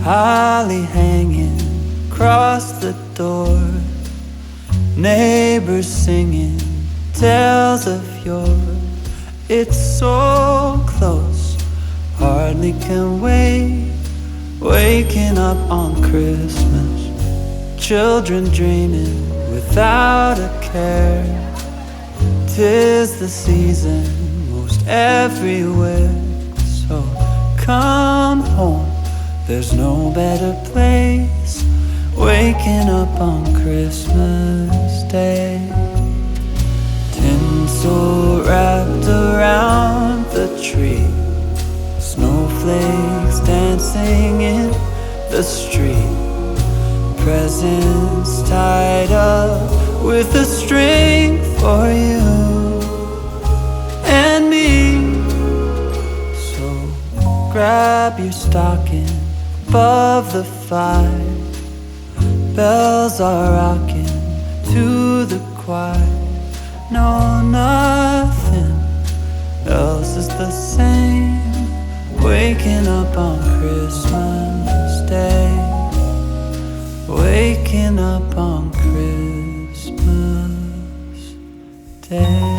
holly hanging across the door, neighbors singing tales of yore. It's so close, hardly can wait. Waking up on Christmas, children dreaming without a care. 'Tis the season most everywhere, so come home, there's no better place. Waking up on Christmas Day, tinsel wrapped around the tree, snowflakes dancing in the street, presents tied up with a string for you and me. So grab your stocking above the fire, bells are rocking to the choir. No, nothing else is the same. Waking up on Christmas Day, waking up on Christmas Day.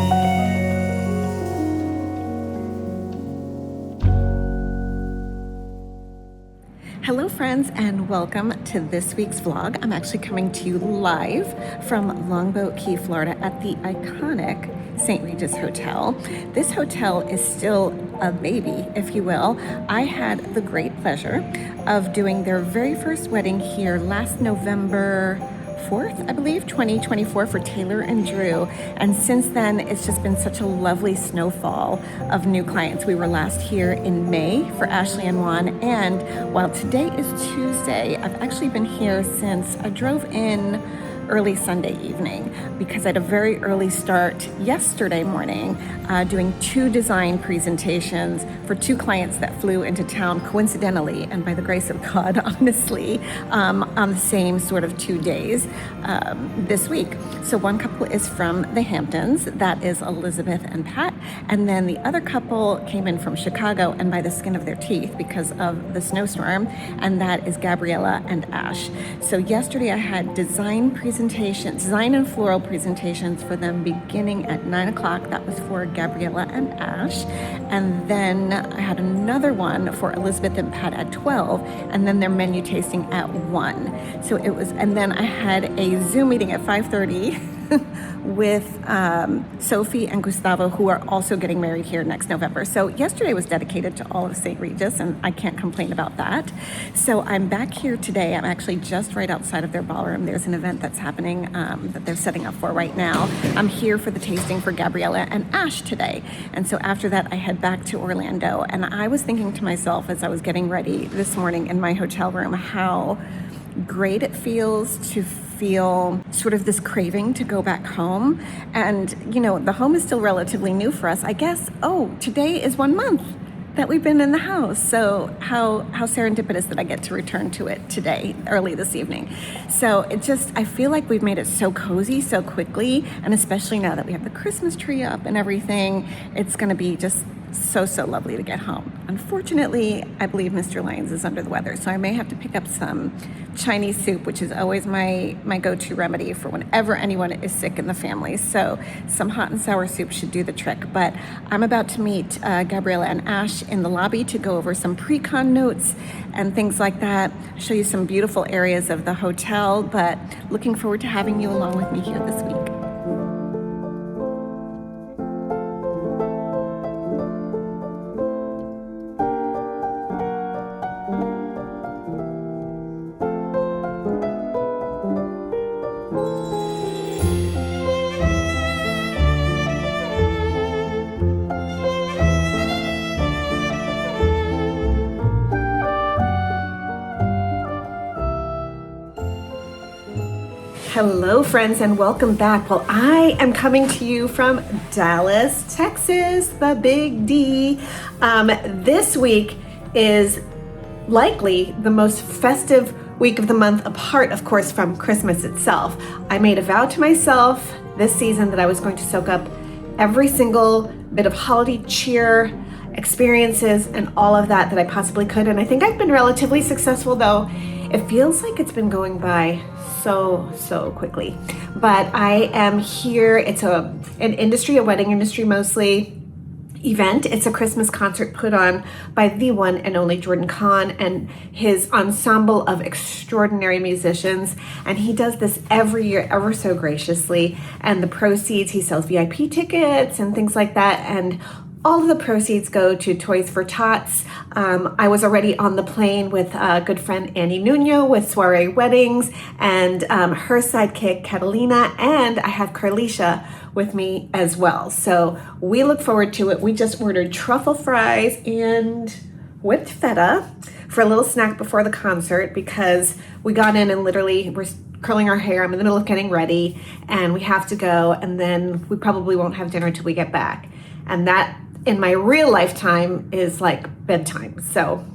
Hello friends, and welcome to this week's vlog. I'm actually coming to you live from Longboat Key, Florida at the iconic St. Regis Hotel. This hotel is still a baby, if you will. I had the great pleasure of doing their very first wedding here last November 4th, I believe, 2024 for Taylor and Drew. And since then, it's just been such a lovely snowfall of new clients. We were last here in May for Ashley and Juan. And while today is Tuesday, I've actually been here since I drove in early Sunday evening because I had a very early start yesterday morning doing 2 design presentations for 2 clients that flew into town coincidentally and by the grace of God, honestly, on the same sort of 2 days this week. So one couple is from the Hamptons, that is Elizabeth and Pat, and then the other couple came in from Chicago and by the skin of their teeth because of the snowstorm, and that is Gabriella and Ash. So yesterday I had design and floral presentations for them beginning at 9 o'clock. That was for Gabriella and Ash. And then I had another one for Elizabeth and Pat at 12, and then their menu tasting at 1. So it was, and then I had a Zoom meeting at 5:30 with Sophie and Gustavo, who are also getting married here next November. So yesterday was dedicated to all of St. Regis, and I can't complain about that. So I'm back here today. I'm actually just right outside of their ballroom. There's an event that's happening that they're setting up for right now. I'm here for the tasting for Gabriella and Ash today. And so after that, I head back to Orlando. And I was thinking to myself as I was getting ready this morning in my hotel room, how great it feels to feel sort of this craving to go back home. And, you know, the home is still relatively new for us. I guess, today is 1 month that we've been in the house. So how serendipitous that I get to return to it today, early this evening. So it just, I feel like we've made it so cozy so quickly. And especially now that we have the Christmas tree up and everything, it's gonna be just so lovely to get home. Unfortunately, I believe Mr. Lyons is under the weather, so I may have to pick up some Chinese soup, which is always my go-to remedy for whenever anyone is sick in the family. So some hot and sour soup should do the trick. But I'm about to meet Gabriella and Ash in the lobby to go over some pre-con notes and things like that, show you some beautiful areas of the hotel, but looking forward to having you along with me here this week. Hello friends, and welcome back. Well, I am coming to you from Dallas, Texas, the Big D. This week is likely the most festive week of the month, apart of course from Christmas itself. I made a vow to myself this season that I was going to soak up every single bit of holiday cheer experiences and all of that I possibly could. And I think I've been relatively successful, though it feels like it's been going by so quickly. But I am here. It's a wedding industry mostly event. It's a Christmas concert put on by the one and only Jordan Kahn and his ensemble of extraordinary musicians. And he does this every year, ever so graciously. And the proceeds, he sells VIP tickets and things like that. And all of the proceeds go to Toys for Tots. I was already on the plane with a good friend Annie Nuno with Soiree Weddings and her sidekick Catalina, and I have Carlicia with me as well. So we look forward to it. We just ordered truffle fries and whipped feta for a little snack before the concert because we got in and literally we're curling our hair. I'm in the middle of getting ready and we have to go, and then we probably won't have dinner until we get back. And that in my real lifetime is like bedtime. So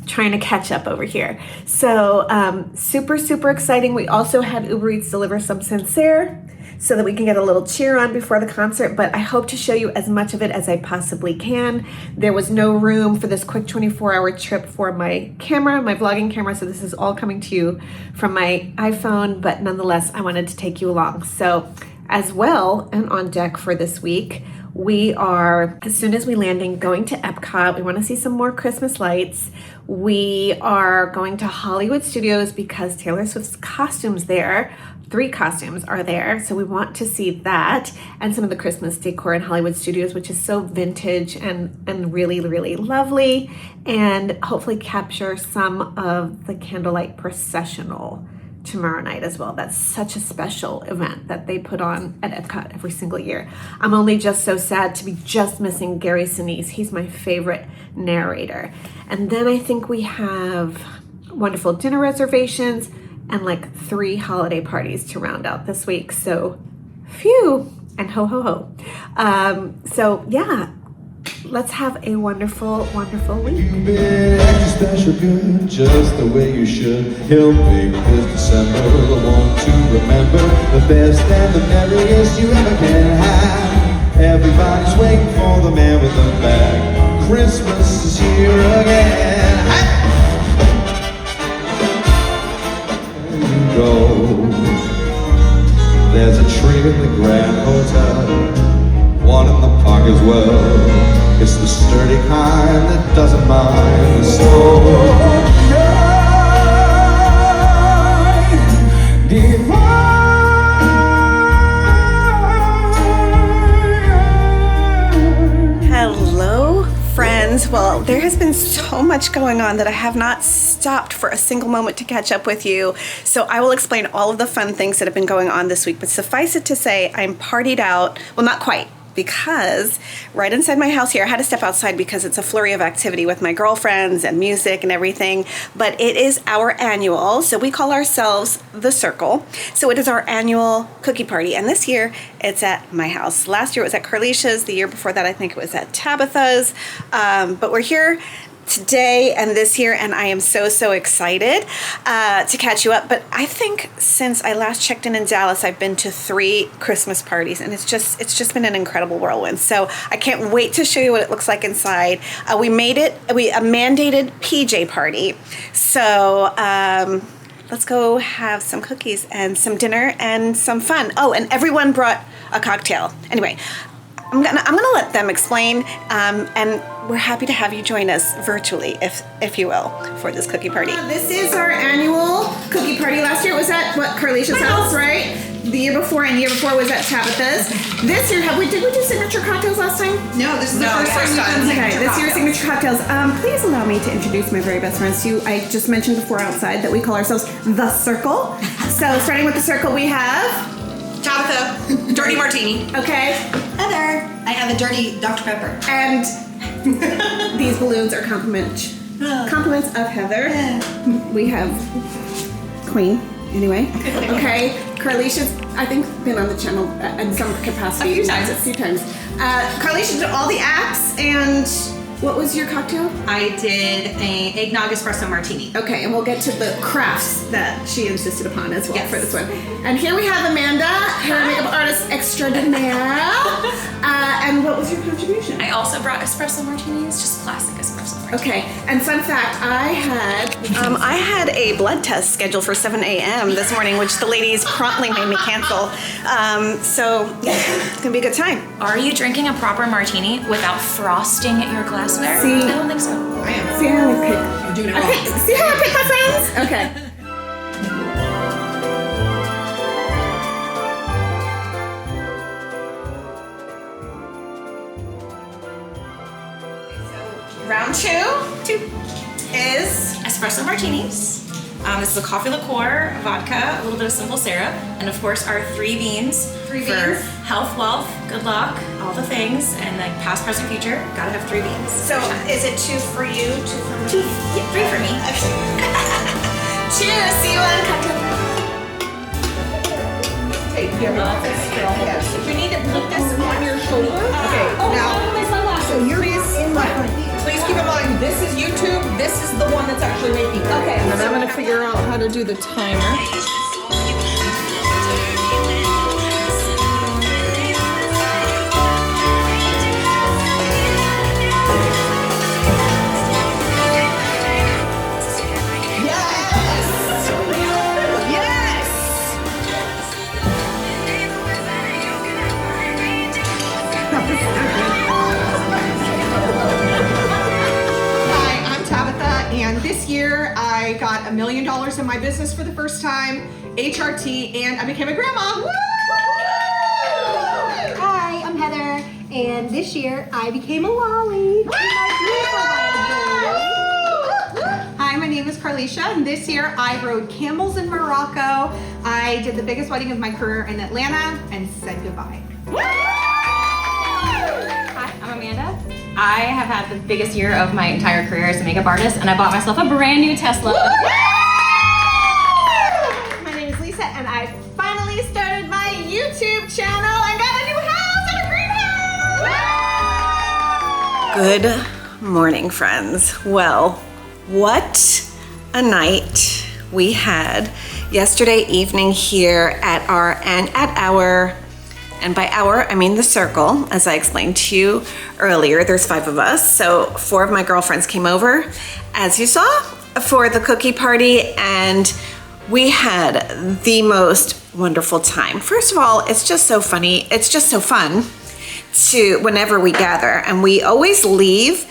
trying to catch up over here. So super exciting. We also had Uber Eats deliver some Sincere so that we can get a little cheer on before the concert, but I hope to show you as much of it as I possibly can. There was no room for this quick 24-hour trip for my camera, my vlogging camera, so this is all coming to you from my iPhone, but nonetheless, I wanted to take you along. So as well, and on deck for this week, we are, as soon as we landing, going to Epcot. We want to see some more Christmas lights. We are going to Hollywood Studios because Taylor Swift's costumes there, 3 costumes are there. So we want to see that and some of the Christmas decor in Hollywood Studios, which is so vintage and really lovely, and hopefully capture some of the candlelight processional tomorrow night as well. That's such a special event that they put on at Epcot every single year. I'm only just so sad to be just missing Gary Sinise. He's my favorite narrator. And then I think we have wonderful dinner reservations and like 3 holiday parties to round out this week. So phew, and ho. So yeah, let's have a wonderful week. You've been extra special good, just the way you should. He'll make this December the one to remember, the best and the merriest you ever can have. Everybody's waiting for the man with the bag. Christmas is here again. There you go. There's a tree in the Grand Hotel, one in the park as well. It's the sturdy kind that doesn't mind the snow. Hello, friends. Well, there has been so much going on that I have not stopped for a single moment to catch up with you. So I will explain all of the fun things that have been going on this week. But suffice it to say, I'm partied out. Well, not quite, because right inside my house here, I had to step outside because it's a flurry of activity with my girlfriends and music and everything, but it is our annual, so we call ourselves The Circle. So it is our annual cookie party, and this year it's at my house. Last year it was at Carlicia's, the year before that I think it was at Tabitha's, but we're here today and this year, and I am so excited to catch you up. But I think since I last checked in Dallas, I've been to 3 Christmas parties, and it's just been an incredible whirlwind. So I can't wait to show you what it looks like inside. We made it a mandated PJ party. So let's go have some cookies and some dinner and some fun. Oh, and everyone brought a cocktail. Anyway, I'm gonna let them explain, and we're happy to have you join us virtually, if you will, for this cookie party. This is our annual cookie party. Last year it was at Carlicia's house, right? The year before was at Tabitha's. This year, did we do signature cocktails last time? No, this is the first time. Okay, this year's signature cocktails. Please allow me to introduce my very best friends to you. I just mentioned before outside that we call ourselves The Circle. So starting with The Circle, we have Tabitha, dirty martini. Okay. Heather, I have a dirty Dr. Pepper. And these balloons are compliments of Heather. We have Queen, anyway. Okay. Carlicia's, I think, been on the channel in some capacity. A few times. Carlicia did all the acts, and what was your cocktail? I did an eggnog espresso martini. Okay, and we'll get to the crafts that she insisted upon as well. Yes. For this one. And here we have Amanda, hair and makeup artist extraordinaire. And what was was your contribution? I also brought espresso martinis, just classic espresso martinis. Okay, and fun fact, I had a blood test scheduled for 7 a.m. this morning, which the ladies promptly made me cancel. So it's gonna be a good time. Are you drinking a proper martini without frosting your glassware? See? I don't think so. I am. See how I pick? You're doing it wrong. Okay, see how I pick my friends? Okay. Round two is Espresso martinis. This is a coffee liqueur, vodka, a little bit of simple syrup, and of course our three beans for health, wealth, good luck, all the things, and like past, present, future. Gotta have three beans. so. Is it 2 for you, 2 for me? Yeah, three for me. Cheers. See you on cocktail. Hey, you You need to put this on your shoulder. Okay, now. So you're in my Please keep in mind, this is YouTube. This is the one that's actually making it. Okay. And then I'm gonna figure out how to do the timer. Hi, I'm Tabitha, and this year I got $1 million in my business for the first time, HRT, and I became a grandma. Woo! Hi, I'm Heather, and this year I became a lolly. Hi, my name is Carlisha, and this year I rode camels in Morocco. I did the biggest wedding of my career in Atlanta and said goodbye. Hi, I'm Amanda. I have had the biggest year of my entire career as a makeup artist, and I bought myself a brand new Tesla. My name is Lisa, and I finally started my YouTube channel and got a new house and a greenhouse. Good morning, friends. Well, what a night we had yesterday evening here at our, and by our, I mean the circle, as I explained to you earlier. There's 5 of us, so 4 of my girlfriends came over, as you saw, for the cookie party, and we had the most wonderful time. First of all, it's just so funny. It's just so fun to, whenever we gather, and we always leave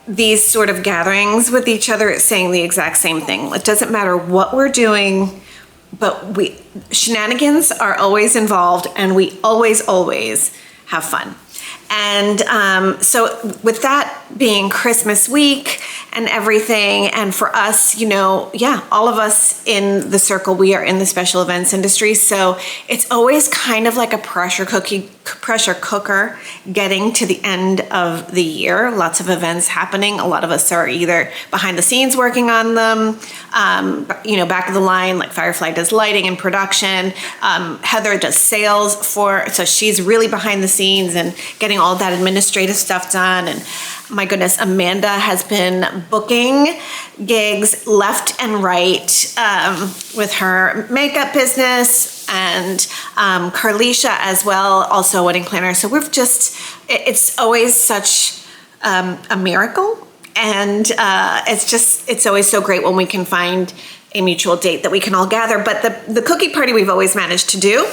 these sort of gatherings with each other saying the exact same thing. It doesn't matter what we're doing, but shenanigans are always involved, and we always have fun. And so with that being Christmas week and everything, and for us, you know, yeah, all of us in the circle, we are in the special events industry. So it's always kind of like a pressure cooker getting to the end of the year. Lots of events happening. A lot of us are either behind the scenes working on them, you know, back of the line, like Firefly does lighting and production. Heather does sales so she's really behind the scenes and getting all that administrative stuff done. And my goodness, Amanda has been booking gigs left and right with her makeup business, and Carlisha as well, also a wedding planner. So it's always such a miracle, and it's always so great when we can find a mutual date that we can all gather. But the cookie party we've always managed to do.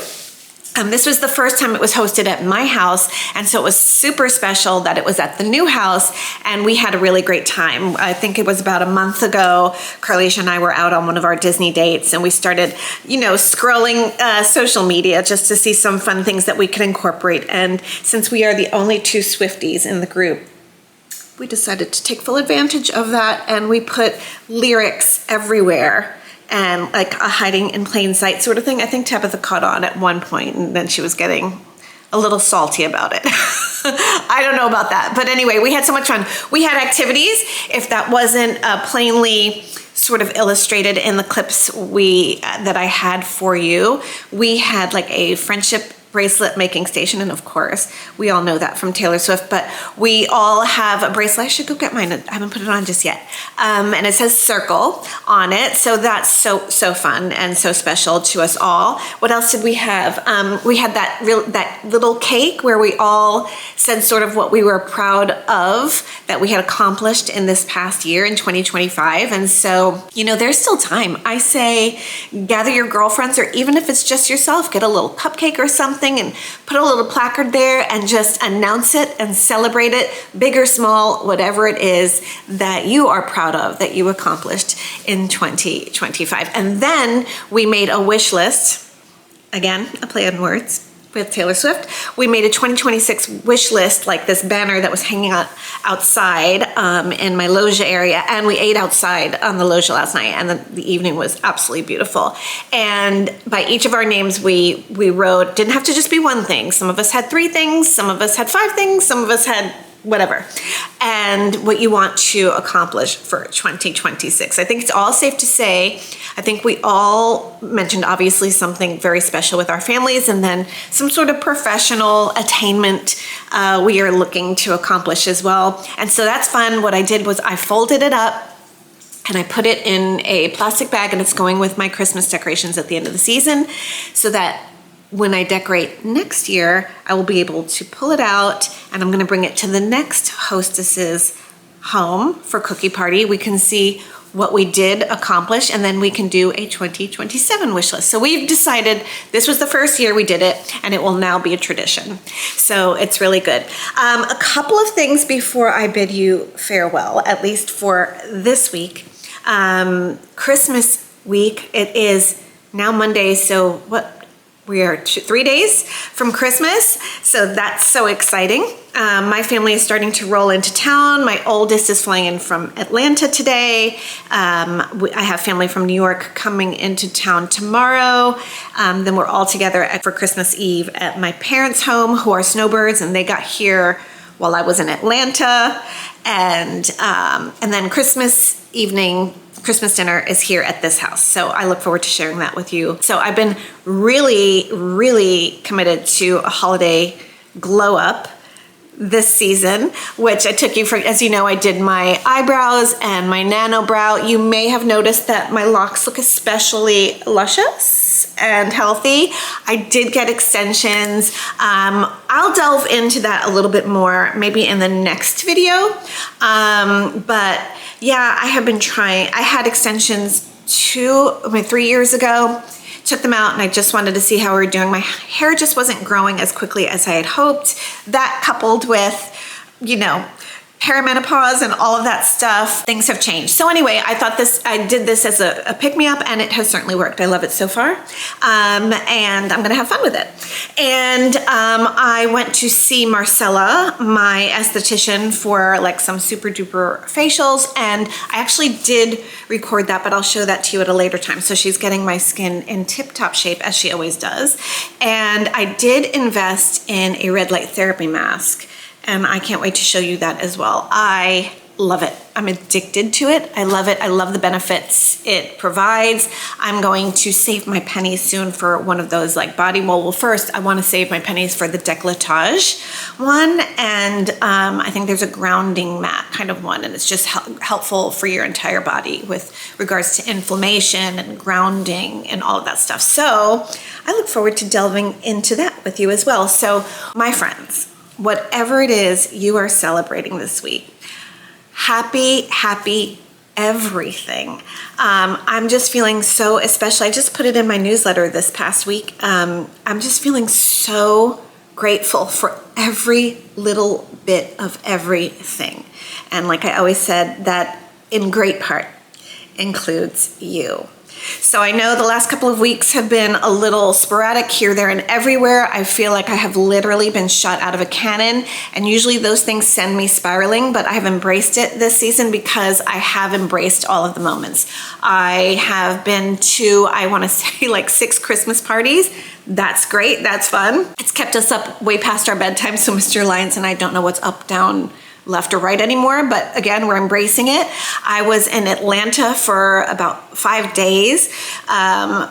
This was the first time it was hosted at my house, and so it was super special that it was at the new house, and we had a really great time. I think it was about a month ago, Carlisha and I were out on one of our Disney dates, and we started, you know, scrolling social media just to see some fun things that we could incorporate. And since we are the only 2 Swifties in the group, we decided to take full advantage of that, and we put lyrics everywhere. And like a hiding in plain sight sort of thing. I think Tabitha caught on at one point, and then she was getting a little salty about it. I don't know about that. But anyway, we had so much fun. We had activities. If that wasn't plainly sort of illustrated in the clips that I had for you, we had like a friendship bracelet making station, and of course we all know that from Taylor Swift, but we all have a bracelet. I should go get mine. I haven't put it on just yet. And it says Circle on it, so that's so fun and so special to us all. What else did we have? We had that little cake where we all said sort of what we were proud of that we had accomplished in this past year in 2025. And so, you know, there's still time. I say gather your girlfriends, or even if it's just yourself, get a little cupcake or something and put a little placard there and just announce it and celebrate it, big or small, whatever it is that you are proud of that you accomplished in 2025. And then we made a wish list, again, a play on words with Taylor Swift. We made a 2026 wish list, like this banner that was hanging out outside in my loggia area, and we ate outside on the loggia last night, and the evening was absolutely beautiful. And by each of our names, we wrote, didn't have to just be one thing. Some of us had 3 things, some of us had 5 things, some of us had whatever, and what you want to accomplish for 2026. I think it's all safe to say, I think we all mentioned obviously something very special with our families, and then some sort of professional attainment we are looking to accomplish as well. And so that's fun. What I did was I folded it up and I put it in a plastic bag, and it's going with my Christmas decorations at the end of the season, so that when I decorate next year, I will be able to pull it out, and I'm gonna bring it to the next hostess's home for cookie party. We can see what we did accomplish, and then we can do a 2027 wish list. So we've decided this was the first year we did it, and it will now be a tradition. So it's really good. A couple of things before I bid you farewell, at least for this week. Christmas week, it is now Monday, so we are 3 days from Christmas, so that's so exciting. My family is starting to roll into town. My oldest is flying in from Atlanta today. I have family from New York coming into town tomorrow. Then we're all together for Christmas Eve at my parents' home, who are snowbirds, and they got here while I was in Atlanta. And then Christmas evening, Christmas dinner is here at this house. So I look forward to sharing that with you. So I've been really, really committed to a holiday glow up this season, which I took you for, as you know, I did my eyebrows and my nano brow. You may have noticed that my locks look especially luscious and healthy. I did get extensions. I'll delve into that a little bit more maybe in the next video. But yeah, I have been trying. I had extensions 3 years ago. Took them out, and I just wanted to see how we were doing. My hair just wasn't growing as quickly as I had hoped. That coupled with, you know, perimenopause and all of that stuff, things have changed. So anyway, I did this as a pick-me-up, and it has certainly worked. I love it so far. And I'm gonna have fun with it. And I went to see Marcella, my esthetician, for like some super duper facials, and I actually did record that, but I'll show that to you at a later time. So she's getting my skin in tip-top shape, as she always does. And I did invest in a red light therapy mask, and I can't wait to show you that as well. I love it. I'm addicted to it. I love it. I love the benefits it provides. I'm going to save my pennies soon for one of those like body mold. Well, first I want to save my pennies for the décolletage one, and I think there's a grounding mat kind of one, and it's just helpful for your entire body with regards to inflammation and grounding and all of that stuff. So I look forward to delving into that with you as well. So my friends, whatever it is you are celebrating this week, happy everything. I'm just feeling so, especially, I just put it in my newsletter this past week. I'm just feeling so grateful for every little bit of everything. And like I always said, that in great part includes you. So I know the last couple of weeks have been a little sporadic here, there, and everywhere. I feel like I have literally been shot out of a cannon, and usually those things send me spiraling, but I have embraced it this season because I have embraced all of the moments. I have been to, I want to say like 6 Christmas parties. That's great, that's fun. It's kept us up way past our bedtime, so Mr. Lyons and I don't know what's up, down, left or right anymore, but again, we're embracing it. I was in Atlanta for about 5 days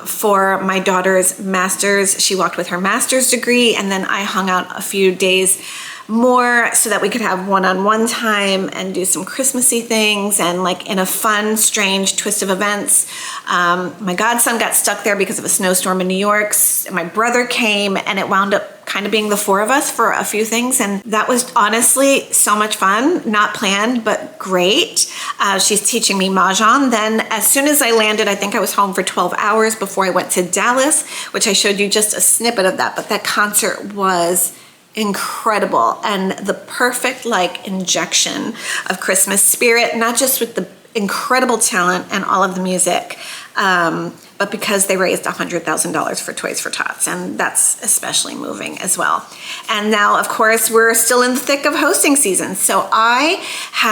for my daughter's master's. She walked with her master's degree, and then I hung out a few days more so that we could have one-on-one time and do some Christmassy things, and like in a fun, strange twist of events. My godson got stuck there because of a snowstorm in New York. My brother came, and it wound up kind of being the 4 of us for a few things, and that was honestly so much fun. Not planned, but great. She's teaching me Mahjong. Then as soon as I landed, I think I was home for 12 hours before I went to Dallas, which I showed you just a snippet of that, but that concert was incredible, and the perfect like injection of Christmas spirit, not just with the incredible talent and all of the music, but because they raised $100,000 for Toys for Tots, and that's especially moving as well. And now, of course, we're still in the thick of hosting season, so I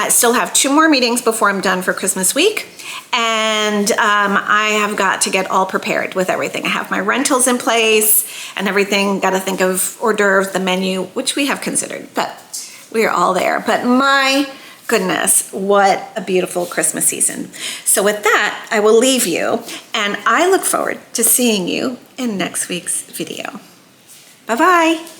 still have 2 more meetings before I'm done for Christmas week, and I have got to get all prepared with everything. I have my rentals in place and everything. Got to think of hors d'oeuvres, the menu, which we have considered, but we are all there. But my goodness, what a beautiful Christmas season. So with that, I will leave you, and I look forward to seeing you in next week's video. Bye-bye.